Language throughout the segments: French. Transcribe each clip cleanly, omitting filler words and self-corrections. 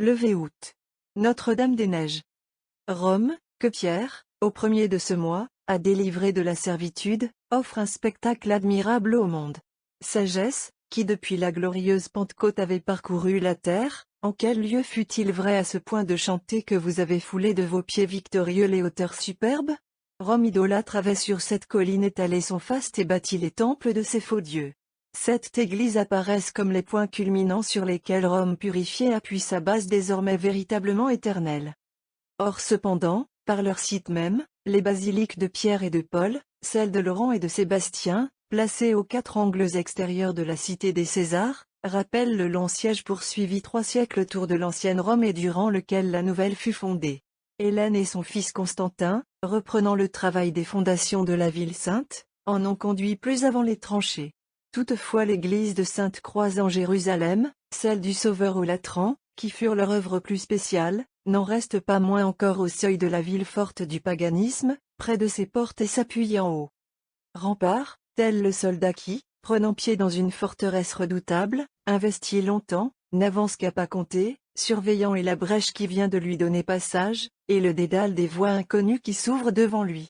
Levé août. Notre-Dame-des-Neiges. Rome, que Pierre, au premier de ce mois, a délivré de la servitude, offre un spectacle admirable au monde. Sagesse, qui depuis la glorieuse Pentecôte avait parcouru la terre, en quel lieu fut-il vrai à ce point de chanter que vous avez foulé de vos pieds victorieux les hauteurs superbes? Rome idolâtre avait sur cette colline étalé son faste et bâti les temples de ses faux dieux. Cette église apparaissent comme les points culminants sur lesquels Rome purifiée appuie sa base désormais véritablement éternelle. Or cependant, par leur site même, les basiliques de Pierre et de Paul, celles de Laurent et de Sébastien, placées aux quatre angles extérieurs de la cité des Césars, rappellent le long siège poursuivi 3 siècles autour de l'ancienne Rome et durant lequel la nouvelle fut fondée. Hélène et son fils Constantin, reprenant le travail des fondations de la ville sainte, en ont conduit plus avant les tranchées. Toutefois l'église de Sainte-Croix en Jérusalem, celle du Sauveur au Latran, qui furent leur œuvre plus spéciale, n'en reste pas moins encore au seuil de la ville forte du paganisme, près de ses portes et s'appuyant au rempart, tel le soldat qui, prenant pied dans une forteresse redoutable, investit longtemps, n'avance qu'à pas compter, surveillant et la brèche qui vient de lui donner passage, et le dédale des voies inconnues qui s'ouvrent devant lui.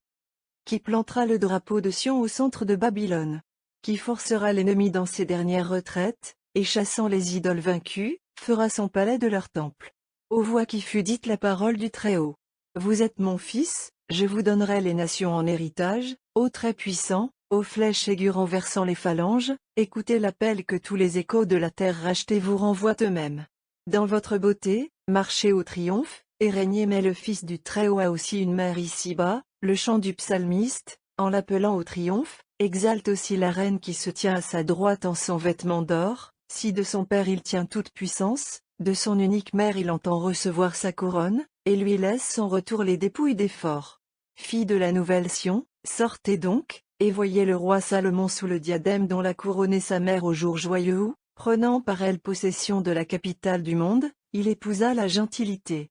Qui plantera le drapeau de Sion au centre de Babylone. Qui forcera l'ennemi dans ses dernières retraites, et chassant les idoles vaincus, fera son palais de leur temple. Aux voix qui fut dite la parole du Très-Haut. Vous êtes mon fils, je vous donnerai les nations en héritage, ô très puissant, aux flèches aiguës renversant les phalanges, écoutez l'appel que tous les échos de la terre rachetée vous renvoient eux-mêmes. Dans votre beauté, marchez au triomphe, et régnez, mais le Fils du Très-Haut a aussi une mère ici-bas, le chant du psalmiste, en l'appelant au triomphe, exalte aussi la reine qui se tient à sa droite en son vêtement d'or, si de son père il tient toute puissance, de son unique mère il entend recevoir sa couronne, et lui laisse son retour les dépouilles des forts. Fille de la nouvelle Sion, sortez donc, et voyez le roi Salomon sous le diadème dont la couronnait sa mère au jour joyeux où, prenant par elle possession de la capitale du monde, il épousa la gentilité.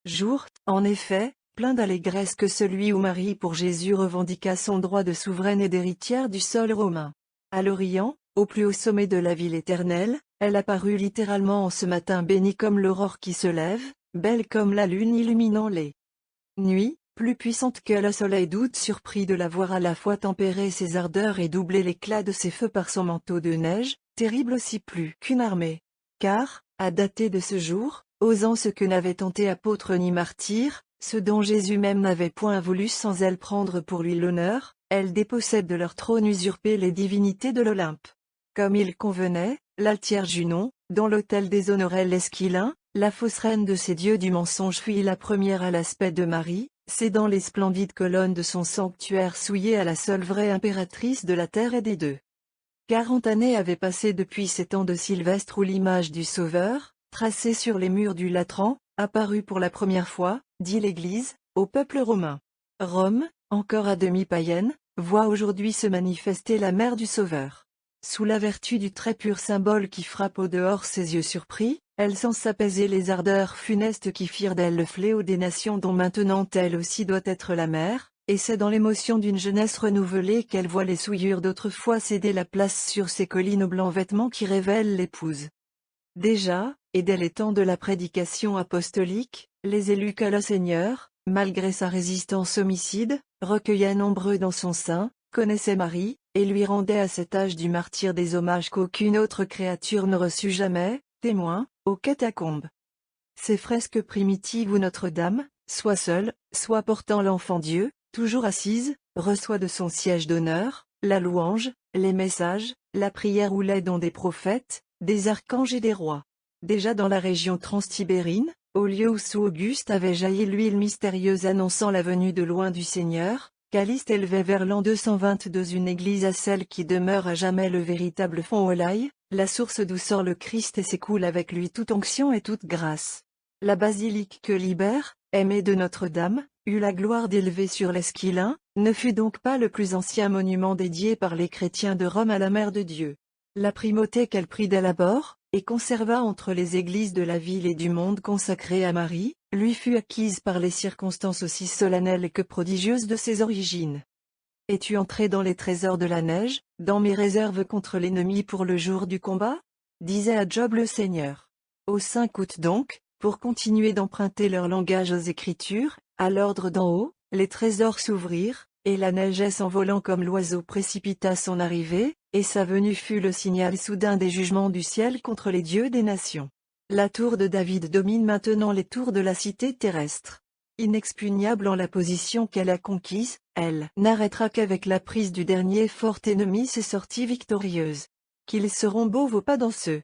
Jour, en effet, plein d'allégresse que celui où Marie pour Jésus revendiqua son droit de souveraine et d'héritière du sol romain. À l'Orient, au plus haut sommet de la ville éternelle, elle apparut littéralement en ce matin béni comme l'aurore qui se lève, belle comme la lune illuminant les nuits, plus puissante que le soleil d'août surpris de la voir à la fois tempérer ses ardeurs et doubler l'éclat de ses feux par son manteau de neige, terrible aussi plus qu'une armée. Car, à dater de ce jour, osant ce que n'avait tenté apôtre ni martyr, ce dont Jésus même n'avait point voulu sans elle prendre pour lui l'honneur, elle dépossède de leur trône usurpé les divinités de l'Olympe. Comme il convenait, l'altière Junon, dont l'autel déshonorait l'Esquilin, la fausse reine de ces dieux du mensonge fut la première à l'aspect de Marie, cédant les splendides colonnes de son sanctuaire souillé à la seule vraie impératrice de la terre et des deux. 40 années avaient passé depuis ces temps de Sylvestre où l'image du Sauveur, tracée sur les murs du Latran, apparut pour la première fois, dit l'Église, au peuple romain. Rome, encore à demi païenne, voit aujourd'hui se manifester la mère du Sauveur. Sous la vertu du très pur symbole qui frappe au dehors ses yeux surpris, elle sent s'apaiser les ardeurs funestes qui firent d'elle le fléau des nations dont maintenant elle aussi doit être la mère, et c'est dans l'émotion d'une jeunesse renouvelée qu'elle voit les souillures d'autrefois céder la place sur ces collines aux blancs vêtements qui révèlent l'épouse. Déjà, et dès les temps de la prédication apostolique, les élus que le Seigneur, malgré sa résistance homicide, recueillait nombreux dans son sein, connaissait Marie, et lui rendait à cet âge du martyr des hommages qu'aucune autre créature ne reçut jamais, témoin, aux catacombes. Ces fresques primitives où Notre-Dame, soit seule, soit portant l'enfant Dieu, toujours assise, reçoit de son siège d'honneur, la louange, les messages, la prière ou les dons des prophètes, des archanges et des rois. Déjà dans la région transtibérine, au lieu où sous Auguste avait jailli l'huile mystérieuse annonçant la venue de loin du Seigneur, Caliste élevait vers l'an 222 une église à celle qui demeure à jamais le véritable fond Olaï, la source d'où sort le Christ et s'écoule avec lui toute onction et toute grâce. La basilique que Libère, aimée de Notre-Dame, eut la gloire d'élever sur l'Esquilin, ne fut donc pas le plus ancien monument dédié par les chrétiens de Rome à la Mère de Dieu. La primauté qu'elle prit dès l'abord, et conserva entre les églises de la ville et du monde consacrées à Marie, lui fut acquise par les circonstances aussi solennelles que prodigieuses de ses origines. Es-tu entré dans les trésors de la neige, dans mes réserves contre l'ennemi pour le jour du combat? Disait à Job le Seigneur. Au 5 août donc, pour continuer d'emprunter leur langage aux Écritures, à l'ordre d'en haut, les trésors s'ouvrirent, et la neige s'envolant comme l'oiseau précipita son arrivée, et sa venue fut le signal soudain des jugements du ciel contre les dieux des nations. La tour de David domine maintenant les tours de la cité terrestre. Inexpugnable en la position qu'elle a conquise, elle n'arrêtera qu'avec la prise du dernier fort ennemi ses sorties victorieuses. Qu'ils seront beaux vos pas dans ce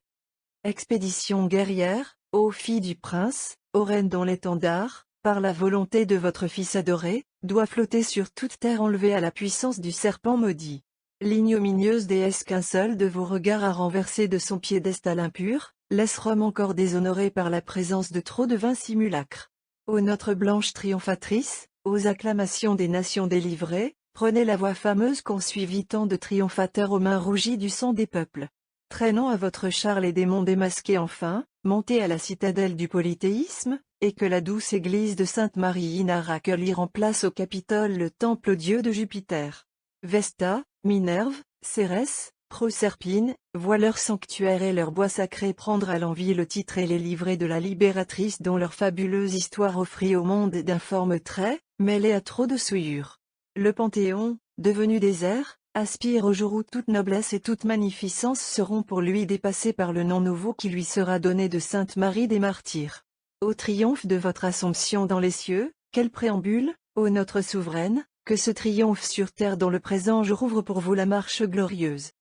expédition guerrière, ô filles du prince, ô reines dont l'étendard, par la volonté de votre fils adoré, doit flotter sur toute terre enlevée à la puissance du serpent maudit. L'ignominieuse déesse qu'un seul de vos regards a renversé de son piédestal impur, laisse Rome encore déshonorée par la présence de trop de vains simulacres. Ô notre blanche triomphatrice, aux acclamations des nations délivrées, prenez la voix fameuse qu'ont suivi tant de triomphateurs aux mains rougies du sang des peuples. Traînant à votre char les démons démasqués enfin, montez à la citadelle du polythéisme, et que la douce église de Sainte-Marie Inaraculli remplace au Capitole le temple au dieu de Jupiter. Vesta, Minerve, Cérès, Proserpine, voient leur sanctuaire et leur bois sacré prendre à l'envi le titre et les livrées de la libératrice dont leur fabuleuse histoire offrit au monde d'informes traits, mêlés à trop de souillures. Le Panthéon, devenu désert, aspire au jour où toute noblesse et toute magnificence seront pour lui dépassées par le nom nouveau qui lui sera donné de Sainte Marie des Martyrs. Au triomphe de votre Assomption dans les cieux, quel préambule, ô notre souveraine, que ce triomphe sur terre dont le présent jour ouvre pour vous la marche glorieuse.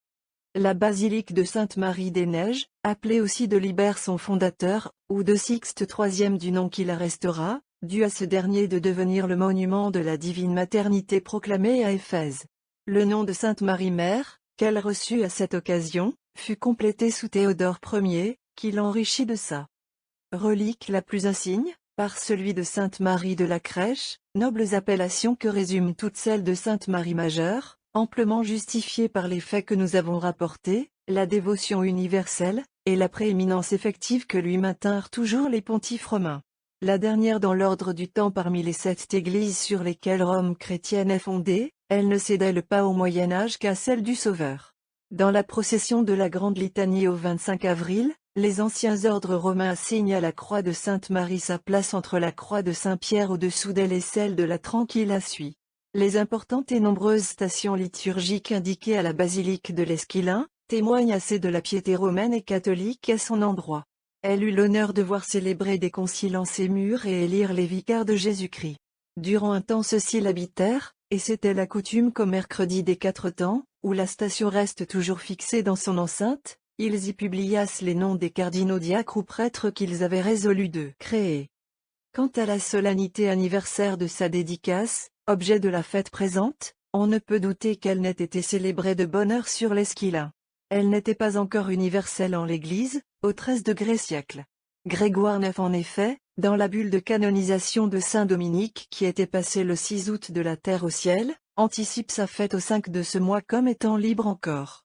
La basilique de Sainte-Marie-des-Neiges, appelée aussi de Libère son fondateur, ou de Sixte III du nom qui la restera, dut à ce dernier de devenir le monument de la divine maternité proclamée à Éphèse. Le nom de Sainte Marie-Mère, qu'elle reçut à cette occasion, fut complété sous Théodore Ier, qui l'enrichit de sa relique la plus insigne, par celui de Sainte Marie de la Crèche, nobles appellations que résument toutes celles de Sainte Marie Majeure, amplement justifiées par les faits que nous avons rapportés, la dévotion universelle, et la prééminence effective que lui maintinrent toujours les pontifes romains. La dernière dans l'ordre du temps parmi les 7 églises sur lesquelles Rome chrétienne est fondée, elle ne cédait le pas au Moyen-Âge qu'à celle du Sauveur. Dans la procession de la Grande Litanie au 25 avril, les anciens ordres romains assignent à la croix de Sainte Marie sa place entre la croix de Saint-Pierre au-dessous d'elle et celle de la Tranquille la suit. Les importantes et nombreuses stations liturgiques indiquées à la basilique de l'Esquilin, témoignent assez de la piété romaine et catholique à son endroit. Elle eut l'honneur de voir célébrer des conciles en ces murs et élire les vicaires de Jésus-Christ. Durant un temps ceux-ci l'habitèrent, et c'était la coutume qu'au mercredi des 4 temps, où la station reste toujours fixée dans son enceinte, ils y publiassent les noms des cardinaux diacres ou prêtres qu'ils avaient résolu de créer. Quant à la solennité anniversaire de sa dédicace, objet de la fête présente, on ne peut douter qu'elle n'ait été célébrée de bonne heure sur l'Esquilin. Elle n'était pas encore universelle en l'Église, au XIII siècle. Grégoire IX en effet, dans la bulle de canonisation de Saint Dominique qui était passée le 6 août de la terre au ciel, anticipe sa fête au 5 de ce mois comme étant libre encore.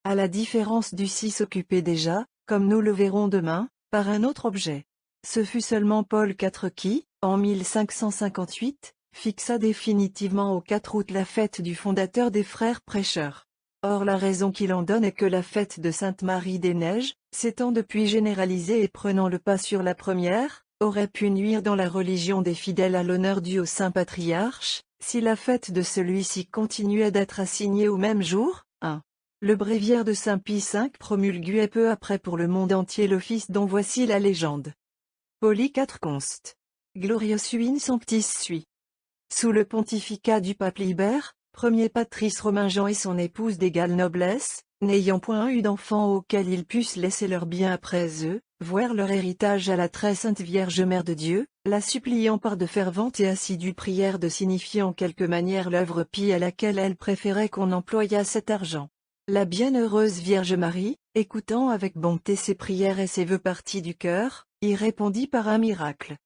À la différence du 6 occupé déjà, comme nous le verrons demain, par un autre objet. Ce fut seulement Paul IV qui, en 1558, fixa définitivement au 4 août la fête du fondateur des frères prêcheurs. Or la raison qu'il en donne est que la fête de Sainte-Marie-des-Neiges, s'étant depuis généralisée et prenant le pas sur la première, aurait pu nuire dans la religion des fidèles à l'honneur dû au Saint Patriarche, si la fête de celui-ci continuait d'être assignée au même jour. 1. Le bréviaire de Saint Pie V promulguait peu après pour le monde entier l'office dont voici la légende. Pauli IV const. Glorios in sanctis sui. Sous le pontificat du pape Libère, premier patrice romain Jean et son épouse d'égale noblesse, n'ayant point eu d'enfants auxquels ils pussent laisser leurs biens après eux, voire leur héritage à la très sainte Vierge Mère de Dieu, la suppliant par de ferventes et assidues prières de signifier en quelque manière l'œuvre pie à laquelle elle préférait qu'on employât cet argent. La bienheureuse Vierge Marie, écoutant avec bonté ses prières et ses vœux partis du cœur, y répondit par un miracle.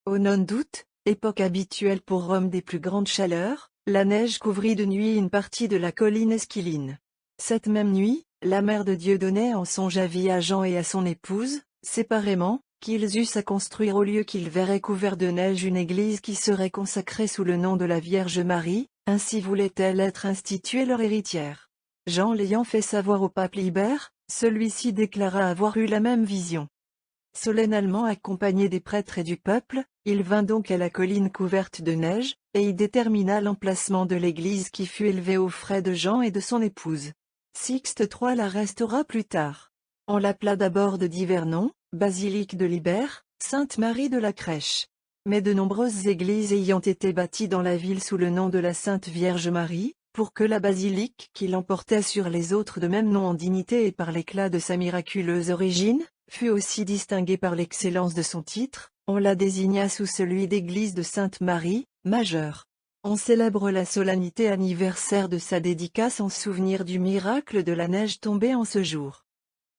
Au 9 d'août, époque habituelle pour Rome des plus grandes chaleurs, la neige couvrit de nuit une partie de la colline Esquiline. Cette même nuit, la Mère de Dieu donnait en songe avis à Jean et à son épouse, séparément, qu'ils eussent à construire au lieu qu'ils verraient couvert de neige une église qui serait consacrée sous le nom de la Vierge Marie, ainsi voulait-elle être instituée leur héritière. Jean l'ayant fait savoir au pape Libère, celui-ci déclara avoir eu la même vision. Solennellement accompagné des prêtres et du peuple, il vint donc à la colline couverte de neige, et y détermina l'emplacement de l'église qui fut élevée aux frais de Jean et de son épouse. Sixte III la restaura plus tard. On l'appela d'abord de divers noms, basilique de Libère, Sainte-Marie de la Crèche. Mais de nombreuses églises ayant été bâties dans la ville sous le nom de la Sainte Vierge Marie, pour que la basilique qui l'emportait sur les autres de même nom en dignité et par l'éclat de sa miraculeuse origine, fut aussi distinguée par l'excellence de son titre, on la désigna sous celui d'église de Sainte-Marie, majeure. On célèbre la solennité anniversaire de sa dédicace en souvenir du miracle de la neige tombée en ce jour.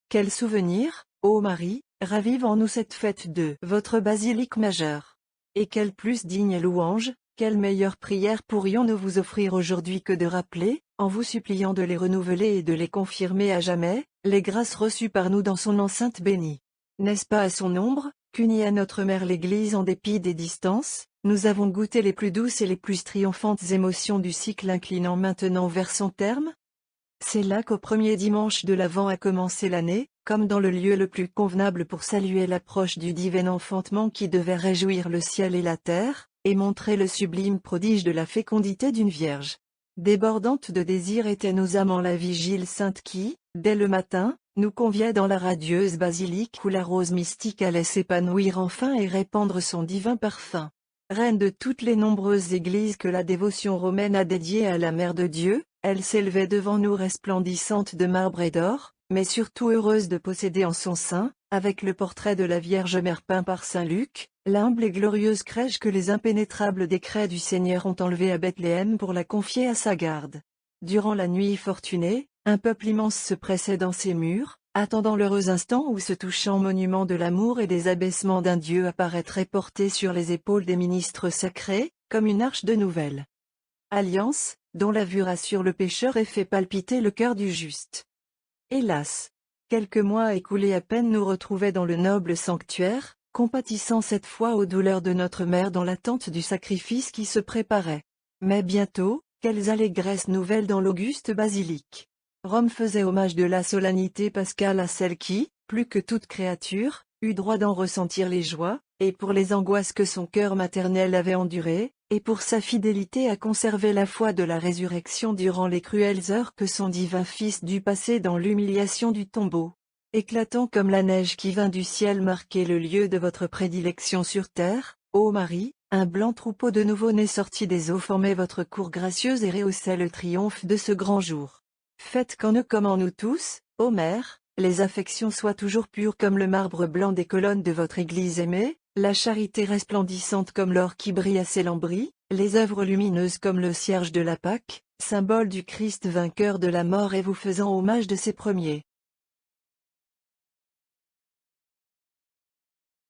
Quel souvenir, ô Marie, ravive en nous cette fête de votre basilique majeure. Et quelle plus digne louange, quelle meilleure prière pourrions-nous vous offrir aujourd'hui que de rappeler, en vous suppliant de les renouveler et de les confirmer à jamais, les grâces reçues par nous dans son enceinte bénie. N'est-ce pas à son ombre, qu'unie à notre mère l'Église en dépit des distances, nous avons goûté les plus douces et les plus triomphantes émotions du cycle inclinant maintenant vers son terme? C'est là qu'au premier dimanche de l'Avent a commencé l'année, comme dans le lieu le plus convenable pour saluer l'approche du divin enfantement qui devait réjouir le ciel et la terre, et montrer le sublime prodige de la fécondité d'une vierge. Débordante de désir étaient nos âmes en la vigile sainte qui, dès le matin, nous conviait dans la radieuse basilique où la rose mystique allait s'épanouir enfin et répandre son divin parfum. Reine de toutes les nombreuses églises que la dévotion romaine a dédiées à la Mère de Dieu, elle s'élevait devant nous resplendissante de marbre et d'or, mais surtout heureuse de posséder en son sein, avec le portrait de la Vierge Mère peint par saint Luc, l'humble et glorieuse crèche que les impénétrables décrets du Seigneur ont enlevée à Bethléem pour la confier à sa garde. Durant la nuit fortunée, un peuple immense se pressait dans ses murs, attendant l'heureux instant où ce touchant monument de l'amour et des abaissements d'un Dieu apparaîtrait porté sur les épaules des ministres sacrés, comme une arche de nouvelles alliance, dont la vue rassure le pécheur et fait palpiter le cœur du juste. Hélas! Quelques mois écoulés à peine nous retrouvaient dans le noble sanctuaire, compatissant cette fois aux douleurs de notre mère dans l'attente du sacrifice qui se préparait. Mais bientôt, quelles allégresses nouvelles dans l'auguste basilique! Rome faisait hommage de la solennité pascale à celle qui, plus que toute créature, eut droit d'en ressentir les joies, et pour les angoisses que son cœur maternel avait endurées, et pour sa fidélité à conserver la foi de la résurrection durant les cruelles heures que son divin Fils dut passer dans l'humiliation du tombeau. Éclatant comme la neige qui vint du ciel marquer le lieu de votre prédilection sur terre, ô Marie, un blanc troupeau de nouveau-nés sortis des eaux formait votre cour gracieuse et rehaussait le triomphe de ce grand jour. Faites qu'en eux comme en nous tous, ô Mère, les affections soient toujours pures comme le marbre blanc des colonnes de votre Église aimée, la charité resplendissante comme l'or qui brille à ses lambris, les œuvres lumineuses comme le cierge de la Pâque, symbole du Christ vainqueur de la mort et vous faisant hommage de ses premiers.